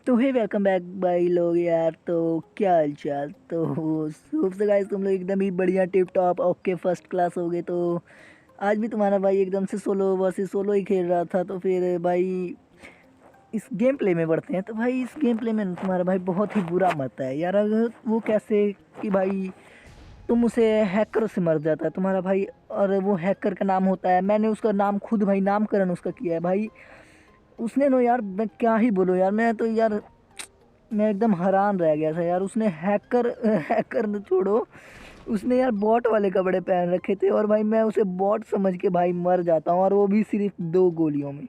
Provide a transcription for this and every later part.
तो हे welcome back भाई लोग यार। तो क्या हाल चाल। तो होप से गाइस तुम लोग एकदम ही बढ़िया tip top okay first class हो गए। तो आज भी तुम्हारा भाई एकदम से सोलो वर्सेस सोलो ही खेल रहा था। तो फिर भाई इस गेम प्ले में बढ़ते हैं। तो भाई इस गेम प्ले में तुम्हारा भाई बहुत ही बुरा मत है यार। अगर वो कैसे कि भाई तुम उसे हैकर से मर जाता है तुम्हारा भाई। और वो हैकर का नाम होता है, मैंने उसका नाम खुद भाई नामकरण उसका किया है भाई। उसने नो यार, मैं क्या ही बोलूँ यार। मैं तो यार मैं एकदम हैरान रह गया था यार। उसने हैकर हैकर न छोड़ो, उसने यार बॉट वाले कपड़े पहन रखे थे और भाई मैं उसे बॉट समझ के भाई मर जाता हूँ, और वो भी सिर्फ 2 गोलियों में।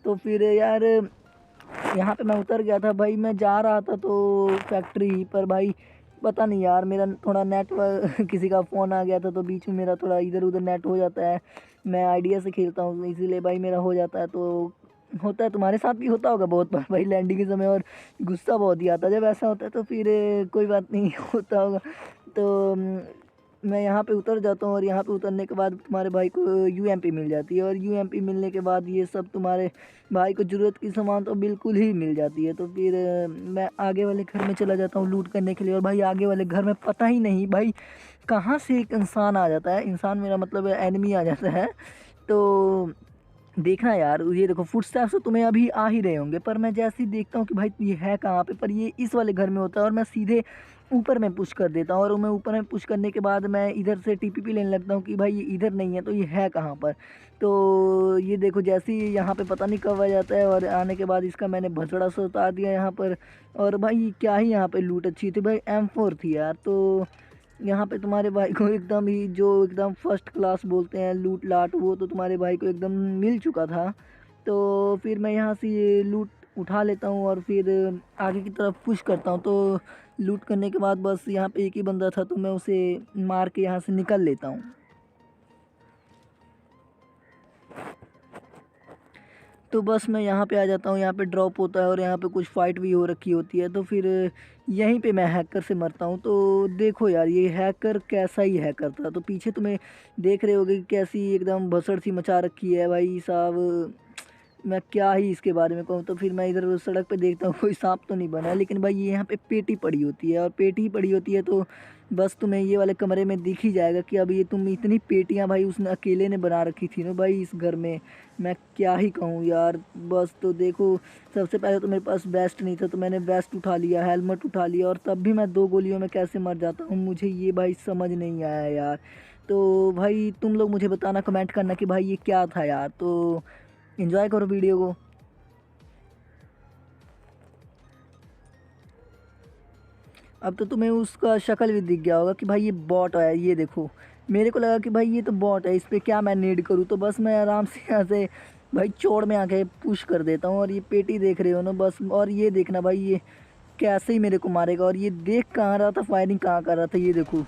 तो फिर यार यहाँ पे मैं उतर गया था भाई। मैं जा रहा था तो फैक्ट्री पर भाई पता नहीं यार, मेरा थोड़ा नेटवर्क किसी का फ़ोन आ गया था तो बीच में मेरा थोड़ा इधर उधर नेट हो जाता है। मैं आइडिया से खेलता हूँ इसीलिए भाई मेरा हो जाता है। तो होता है, तुम्हारे साथ भी होता होगा बहुत बार भाई लैंडिंग के समय, और गुस्सा बहुत ही आता है जब ऐसा होता है। तो फिर कोई बात नहीं होता होगा। तो मैं यहाँ पे उतर जाता हूँ, और यहाँ पे उतरने के बाद तुम्हारे भाई को यूएमपी मिल जाती है, और यूएमपी मिलने के बाद ये सब तुम्हारे भाई को ज़रूरत की सामान तो बिल्कुल ही मिल जाती है। तो फिर मैं आगे वाले घर में चला जाता हूँ लूट करने के लिए। और भाई आगे वाले घर में पता ही नहीं भाई कहाँ से एक इंसान आ जाता है। इंसान मेरा मतलब एनिमी आ जाता है। तो देखना यार, ये देखो फुटस्टेप्स तो तुम्हें अभी आ ही रहे होंगे, पर मैं जैसे ही देखता हूँ कि भाई ये है कहाँ पे, पर ये इस वाले घर में होता है, और मैं सीधे ऊपर में पुश कर देता हूँ। और मैं ऊपर में पुश करने के बाद मैं इधर से टीपीपी लेने लगता हूँ कि भाई ये इधर नहीं है तो ये है कहाँ पर। तो ये देखो जैसे ही यहाँ पे पता नहीं कब आ जाता है, और आने के बाद इसका मैंने भसड़ा सा उतार दिया यहाँ पर। और भाई क्या ही यहाँ पे लूट अच्छी थी भाई, M4 थी यार। तो यहाँ पे तुम्हारे भाई को एकदम ही जो एकदम फर्स्ट क्लास बोलते हैं लूट लाट, वो तो तुम्हारे भाई को एकदम मिल चुका था। तो फिर मैं यहाँ से ये लूट उठा लेता हूँ और फिर आगे की तरफ पुश करता हूँ। तो लूट करने के बाद बस यहाँ पे एक ही बंदा था, तो मैं उसे मार के यहाँ से निकल लेता हूँ। तो बस मैं यहाँ पे आ जाता हूँ, यहाँ पे ड्रॉप होता है और यहाँ पे कुछ फ़ाइट भी हो रखी होती है। तो फिर यहीं पे मैं हैकर से मरता हूँ। तो देखो यार ये हैकर कैसा ही हैकर था। तो पीछे तुम्हें देख रहे होगे कि कैसी एकदम भसड़ सी मचा रखी है भाई साहब। मैं क्या ही इसके बारे में कहूँ। तो फिर मैं इधर सड़क पे देखता हूँ कोई सांप तो नहीं बना है, लेकिन भाई ये यहाँ पे पेटी पड़ी होती है, और पेटी पड़ी होती है तो बस तुम्हें ये वाले कमरे में दिख ही जाएगा कि अब ये तुम इतनी पेटियां भाई उसने अकेले ने बना रखी थी ना भाई इस घर में। मैं क्या ही कहूँ यार। बस तो देखो, सबसे पहले तो मेरे पास वेस्ट नहीं था, तो मैंने वेस्ट उठा लिया, हेलमेट उठा लिया, और तब भी मैं 2 गोलियों में कैसे मर जाता हूँ मुझे ये भाई समझ नहीं आया यार। तो भाई तुम लोग मुझे बताना, कमेंट करना कि भाई ये क्या था यार। तो एंजॉय करो वीडियो को। अब तो तुम्हें उसका शक्ल भी दिख गया होगा कि भाई ये बॉट है। ये देखो, मेरे को लगा कि भाई ये तो बॉट है, इस पर क्या मैं नीड करूँ। तो बस मैं आराम से यहाँ से भाई चौड़ में आके पुश कर देता हूँ। और ये पेटी देख रहे हो ना बस, और ये देखना भाई ये कैसे ही मेरे को मारेगा। और ये देख कहाँ रहा था, फायरिंग कहाँ कर रहा था, ये देखो।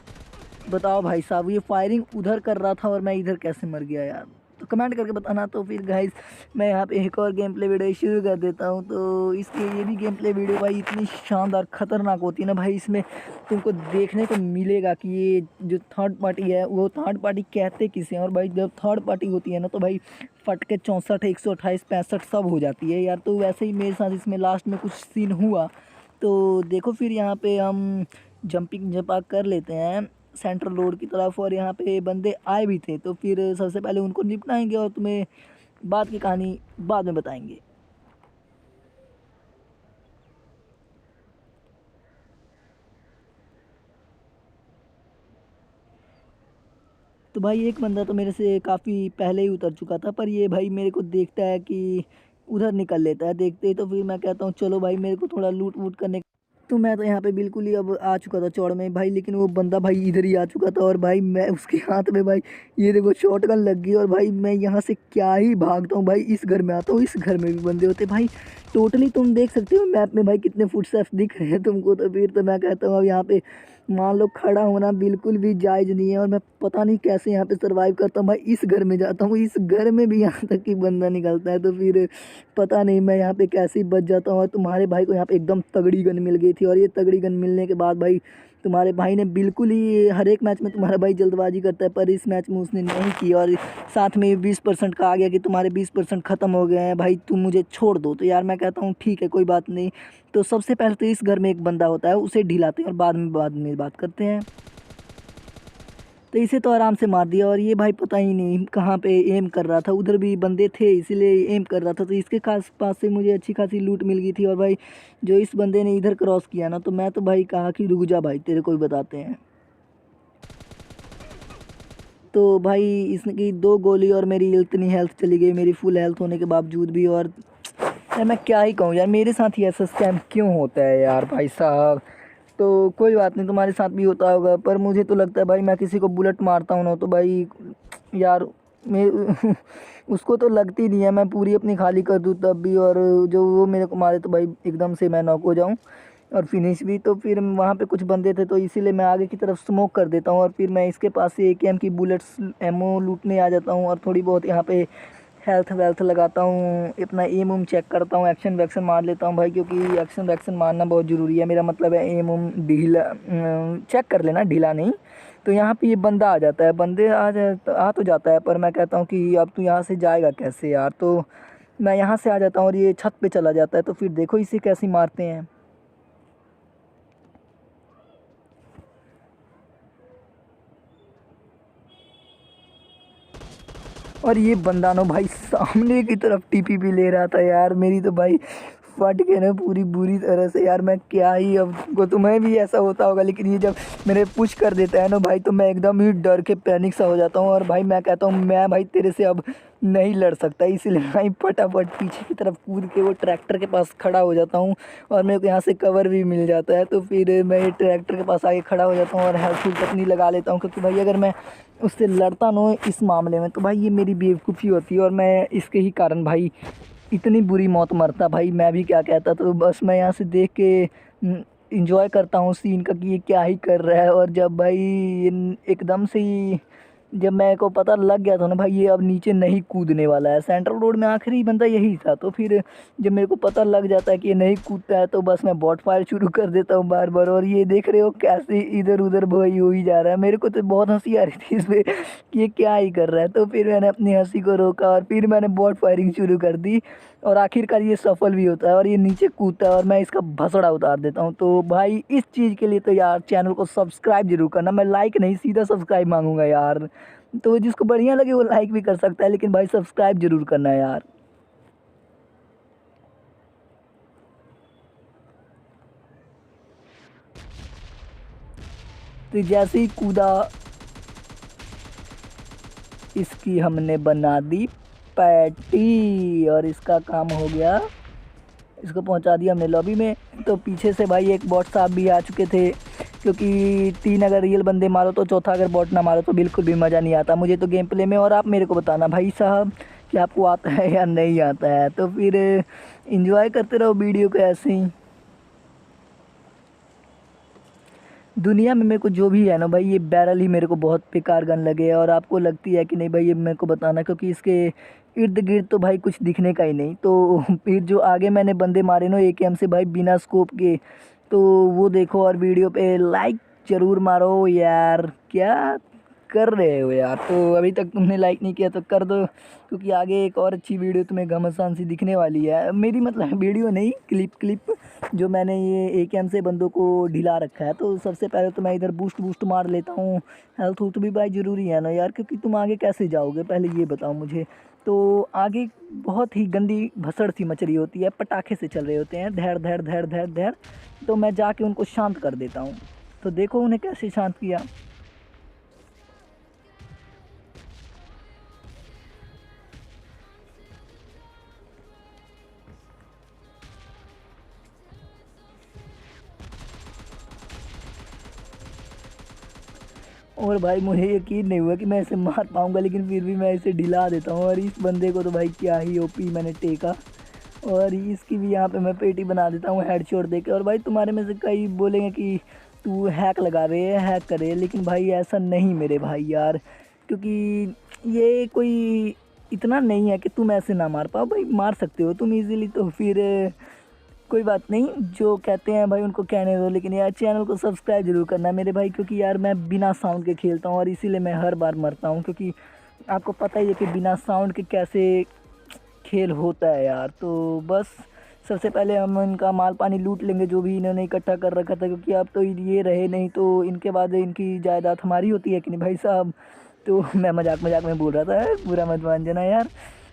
बताओ भाई साहब, ये फायरिंग उधर कर रहा था और मैं इधर कैसे मर गया यार। तो कमेंट करके बताना। तो फिर गाइस मैं यहाँ पे एक और गेम प्ले वीडियो शुरू कर देता हूँ। तो इसकी ये भी गेम प्ले वीडियो भाई इतनी शानदार खतरनाक होती है ना भाई, इसमें तुमको देखने को मिलेगा कि ये जो थर्ड पार्टी है वो थर्ड पार्टी कहते किसे हैं। और भाई जब थर्ड पार्टी होती है ना तो भाई फट के 64 128 65 सब हो जाती है यार। तो वैसे ही मेरे साथ इसमें लास्ट में कुछ सीन हुआ। तो देखो फिर यहाँ पे हम जंपिंग जपा कर लेते हैं सेंट्रल रोड की तरफ, और यहाँ पे बंदे आए भी थे। तो फिर सबसे पहले उनको निपटाएंगे और तुम्हें बाद की कहानी बाद में बताएंगे। तो भाई एक बंदा तो मेरे से काफ़ी पहले ही उतर चुका था, पर ये भाई मेरे को देखता है कि उधर निकल लेता है देखते ही। तो फिर मैं कहता हूँ चलो भाई मेरे को थोड़ा लूट वूट करने। तो मैं तो यहाँ पे बिल्कुल ही अब आ चुका था चौड़ में भाई, लेकिन वो बंदा भाई इधर ही आ चुका था। और भाई मैं उसके हाथ में भाई ये देखो शॉटगन लग गई, और भाई मैं यहाँ से क्या ही भागता हूँ भाई, इस घर में आता हूँ, इस घर में भी बंदे होते भाई। टोटली तुम देख सकते हो मैप में भाई कितने फुटस्टेप्स दिख रहे हैं तुमको। तो फिर तो मैं कहता हूँ अब यहाँ पे मान लो खड़ा होना बिल्कुल भी जायज़ नहीं है, और मैं पता नहीं कैसे यहाँ पे सरवाइव करता हूँ भाई। इस घर में जाता हूँ, इस घर में भी यहाँ तक कि बंदा निकलता है। तो फिर पता नहीं मैं यहाँ पे कैसे ही बच जाता हूँ। और तुम्हारे भाई को यहाँ पे एकदम तगड़ी गन मिल गई थी, और ये तगड़ी गन मिलने के बाद भाई तुम्हारे भाई ने बिल्कुल ही हर एक मैच में तुम्हारा भाई जल्दबाजी करता है, पर इस मैच में उसने नहीं की और साथ में 20% का आ गया कि तुम्हारे 20% ख़त्म हो गए हैं भाई, तुम मुझे छोड़ दो। तो यार मैं कहता हूँ ठीक है, कोई बात नहीं। तो सबसे पहले तो इस घर में एक बंदा होता है, उसे ढिलाते हैं और बाद में बात करते हैं। तो इसे तो आराम से मार दिया और ये भाई पता ही नहीं कहाँ पे एम कर रहा था, उधर भी बंदे थे इसीलिए एम कर रहा था। तो इसके खास पास से मुझे अच्छी खासी लूट मिल गई थी और भाई जो इस बंदे ने इधर क्रॉस किया ना, तो मैं तो भाई कहा कि रुक जा भाई, तेरे को ही बताते हैं। तो भाई इसकी 2 गोली और मेरी इतनी हेल्थ चली गई, मेरी फुल हेल्थ होने के बावजूद भी। और यार मैं क्या ही कहूँ यार, मेरे साथ ही ऐसा स्कैम क्यों होता है यार भाई साहब। तो कोई बात नहीं, तुम्हारे साथ भी होता होगा, पर मुझे तो लगता है भाई मैं किसी को बुलेट मारता हूँ ना तो भाई यार मैं उसको तो लगती नहीं है, मैं पूरी अपनी खाली कर दूँ तब भी, और जो वो मेरे को मारे तो भाई एकदम से मैं नॉक हो जाऊँ और फिनिश भी। तो फिर वहाँ पे कुछ बंदे थे तो इसीलिए मैं आगे की तरफ स्मोक कर देता हूँ और फिर मैं इसके पास से AKM की बुलेट्स एमओ लूटने आ जाता हूँ और थोड़ी बहुत यहाँ पे हेल्थ वेल्थ लगाता हूँ, अपना एम उम चेक करता हूँ, एक्शन वैक्शन मार लेता हूँ भाई, क्योंकि एक्शन वैक्शन मारना बहुत ज़रूरी है। मेरा मतलब है एम उम ढीला चेक कर लेना, ढीला नहीं। तो यहाँ पे ये बंदा आ जाता है, बंदे आ तो जाता है, पर मैं कहता हूँ कि अब तू यहाँ से जाएगा कैसे यार। तो मैं यहाँ से आ जाता हूँ और ये छत पे चला जाता है। तो फिर देखो इसे कैसे मारते हैं। और ये बंदा ना भाई सामने की तरफ टीपीपी ले रहा था यार, मेरी तो भाई फट के ना पूरी बुरी तरह से। यार मैं क्या ही, अब को तुम्हें भी ऐसा होता होगा, लेकिन ये जब मेरे पुश कर देता है ना भाई तो मैं एकदम ही डर के पैनिक सा हो जाता हूँ और भाई मैं कहता हूँ मैं भाई तेरे से अब नहीं लड़ सकता, इसलिए भाई फटाफट पीछे की तरफ कूद के वो ट्रैक्टर के पास खड़ा हो जाता हूँ और मेरे को यहाँ से कवर भी मिल जाता है। तो फिर मैं ये ट्रैक्टर के पास आके खड़ा हो जाता हूँ और हेल्थ फुल अपनी लगा लेता हूँ, क्योंकि भाई अगर मैं उससे लड़ता ना इस मामले में तो भाई ये मेरी बेवकूफ़ी होती है और मैं इसके ही कारण भाई इतनी बुरी मौत मरता। भाई मैं भी क्या कहता, तो बस मैं यहाँ से देख के इंजॉय करता हूँ सीन का कि ये क्या ही कर रहा है। और जब भाई एकदम से ही जब मेरे को पता लग गया था ना भाई ये अब नीचे नहीं कूदने वाला है, सेंट्रल रोड में आखिरी बंदा यही था, तो फिर जब मेरे को पता लग जाता है कि ये नहीं कूदता है तो बस मैं बॉट फायर शुरू कर देता हूँ बार बार। और ये देख रहे हो कैसे इधर उधर भाई हो ही जा रहा है, मेरे को तो बहुत हंसी आ रही थी इसमें कि ये क्या ही कर रहा है। तो फिर मैंने अपनी हंसी को रोका और फिर मैंने बॉट फायरिंग शुरू कर दी और आखिरकार ये सफल भी होता है और ये नीचे कूदता है और मैं इसका भसड़ा उतार देता हूँ। तो भाई इस चीज़ के लिए तो यार चैनल को सब्सक्राइब जरूर करना, मैं लाइक नहीं सीधा सब्सक्राइब मांगूंगा यार। तो जिसको बढ़िया लगे वो लाइक भी कर सकता है, लेकिन भाई सब्सक्राइब जरूर करना है यार। तो जैसे ही कूदा इसकी हमने बना दी पैटी और इसका काम हो गया, इसको पहुंचा दिया हमने लॉबी में। तो पीछे से भाई एक बॉट साहब भी आ चुके थे, क्योंकि 3 अगर रियल बंदे मारो तो चौथा अगर बॉट ना मारो तो बिल्कुल भी मज़ा नहीं आता मुझे तो गेम प्ले में। और आप मेरे को बताना भाई साहब कि आपको आता है या नहीं आता है। तो फिर इंजॉय करते रहो वीडियो को ऐसे ही। दुनिया में मेरे को जो भी है ना भाई, ये बैरल ही मेरे को बहुत बेकार गन लगे, और आपको लगती है कि नहीं भाई ये मेरे को बताना, क्योंकि इसके इर्द गिर्द तो भाई कुछ दिखने का ही नहीं। तो फिर जो आगे मैंने बंदे मारे ना AKM से भाई बिना स्कोप के, तो वो देखो और वीडियो पे लाइक ज़रूर मारो यार। क्या कर रहे हो यार, तो अभी तक तुमने लाइक नहीं किया तो कर दो, क्योंकि आगे एक और अच्छी वीडियो तुम्हें घमासान सी दिखने वाली है मेरी, मतलब वीडियो नहीं क्लिप जो मैंने ये AKM से बंदों को ढिला रखा है। तो सबसे पहले तो मैं इधर बूस्ट बूस्ट मार लेता हूँ, हेल्थ हुल्थ भी भाई ज़रूरी है ना यार, क्योंकि तुम आगे कैसे जाओगे पहले ये बताओ मुझे। तो आगे बहुत ही गंदी भसड़ सी मच रही होती है, पटाखे से चल रहे होते हैं धैर धैर धैर धैर धैर। तो मैं जाके उनको शांत कर देता हूँ। तो देखो उन्हें कैसे शांत किया। और भाई मुझे यकीन नहीं हुआ कि मैं इसे मार पाऊंगा, लेकिन फिर भी मैं इसे ढिला देता हूँ। और इस बंदे को तो भाई क्या ही ओपी मैंने टेका, और इसकी भी यहाँ पे मैं पेटी बना देता हूँ हेडशॉट देके। और भाई तुम्हारे में से कई बोलेंगे कि तू हैक लगा रहे है, हैक करे, लेकिन भाई ऐसा नहीं मेरे भाई यार, क्योंकि ये कोई इतना नहीं है कि तुम ऐसे ना मार पाओ भाई, मार सकते हो तुम इजीली। तो फिर कोई बात नहीं, जो कहते हैं भाई उनको कहने दो, लेकिन यार चैनल को सब्सक्राइब जरूर करना मेरे भाई, क्योंकि यार मैं बिना साउंड के खेलता हूँ और इसीलिए मैं हर बार मरता हूँ, क्योंकि आपको पता ही है कि बिना साउंड के कैसे खेल होता है यार। तो बस सबसे पहले हम इनका माल पानी लूट लेंगे जो भी इन्होंने इकट्ठा कर रखा था, क्योंकि अब तो ये रहे नहीं तो इनके बाद इनकी जायदाद हमारी होती है कि नहीं भाई साहब। तो मैं मजाक मजाक में बोल रहा था, बुरा मत मान जाना यार।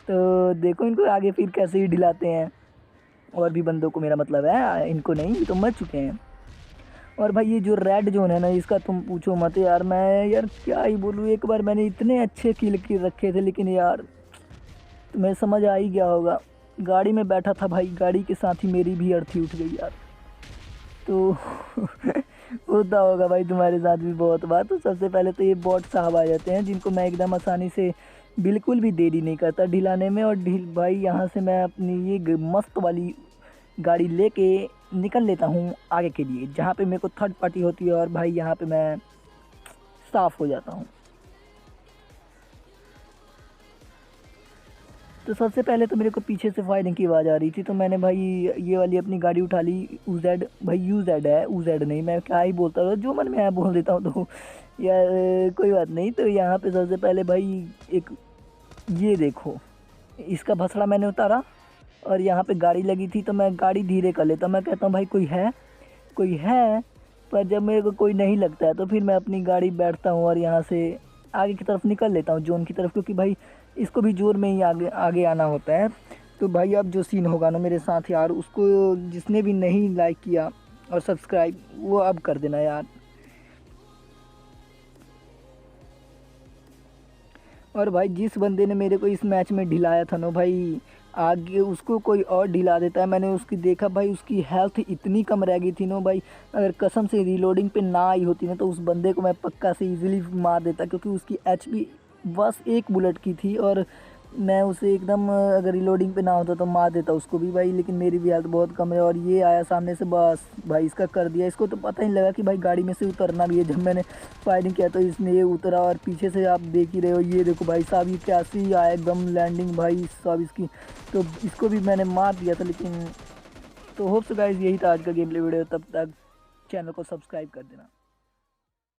तो देखो इनको आगे फिर कैसे ही ढिलाते हैं, और भी बंदों को मेरा मतलब है, इनको नहीं, ये तो मर चुके हैं। और भाई ये जो रेड जोन है ना, इसका तुम पूछो मत यार, मैं यार क्या ही बोलूँ, एक बार मैंने इतने अच्छे किल कर रखे थे, लेकिन यार तुम्हें समझ आ ही गया होगा, गाड़ी में बैठा था भाई, गाड़ी के साथ ही मेरी भी अर्थी उठ गई यार। तो होता होगा भाई तुम्हारे साथ भी बहुत बार। तो सबसे पहले तो ये बॉट साहब आ जाते हैं, जिनको मैं एकदम आसानी से बिल्कुल भी देरी नहीं करता ढिलाने में। और ढील भाई यहाँ से मैं अपनी ये मस्त वाली गाड़ी लेके निकल लेता हूँ आगे के लिए, जहाँ पे मेरे को थर्ड पार्टी होती है, और भाई यहाँ पे मैं साफ़ हो जाता हूँ। तो सबसे पहले तो मेरे को पीछे से फायरिंग की आवाज़ आ रही थी, तो मैंने भाई ये वाली अपनी गाड़ी उठा ली। UZ भाई, UZ है, UZ नहीं, मैं क्या ही बोलता था, जो मन में आया बोल देता हूँ। तो यार कोई बात नहीं। तो यहाँ पे सबसे पहले भाई एक ये देखो, इसका भसड़ा मैंने उतारा, और यहाँ पे गाड़ी लगी थी तो मैं गाड़ी धीरे कर लेता हूँ, मैं कहता हूँ भाई कोई है, कोई है। पर जब मेरे को कोई नहीं लगता है तो फिर मैं अपनी गाड़ी बैठता हूँ और यहाँ से आगे की तरफ निकल लेता हूँ, जोन की तरफ, क्योंकि भाई इसको भी जोर में ही आगे आगे आना होता है। तो भाई अब जो सीन होगा ना मेरे साथ यार, उसको जिसने भी नहीं लाइक किया और सब्सक्राइब, वो अब कर देना यार। और भाई जिस बंदे ने मेरे को इस मैच में ढिलाया था ना भाई, आगे उसको कोई और ढिला देता है। मैंने उसकी देखा भाई, उसकी हेल्थ इतनी कम रह गई थी ना भाई, अगर कसम से रीलोडिंग पे ना आई होती ना तो उस बंदे को मैं पक्का से इजीली मार देता, क्योंकि उसकी एचपी बस एक बुलेट की थी, और मैं उसे एकदम अगर रिलोडिंग पे ना होता तो मार देता उसको भी भाई। लेकिन मेरी भी हेल्थ बहुत कम है, और ये आया सामने से, बस भाई इसका कर दिया। इसको तो पता ही नहीं लगा कि भाई गाड़ी में से उतरना भी है। जब मैंने फायरिंग किया तो इसने ये उतरा, और पीछे से आप देख ही रहे हो, ये देखो भाई साहब ये कैसी आया एकदम लैंडिंग भाई साहब इसकी। तो इसको भी मैंने मार दिया था। लेकिन तो होप्स गाइस, यही था आज का गेम प्ले वीडियो। तब तक चैनल को सब्सक्राइब कर देना।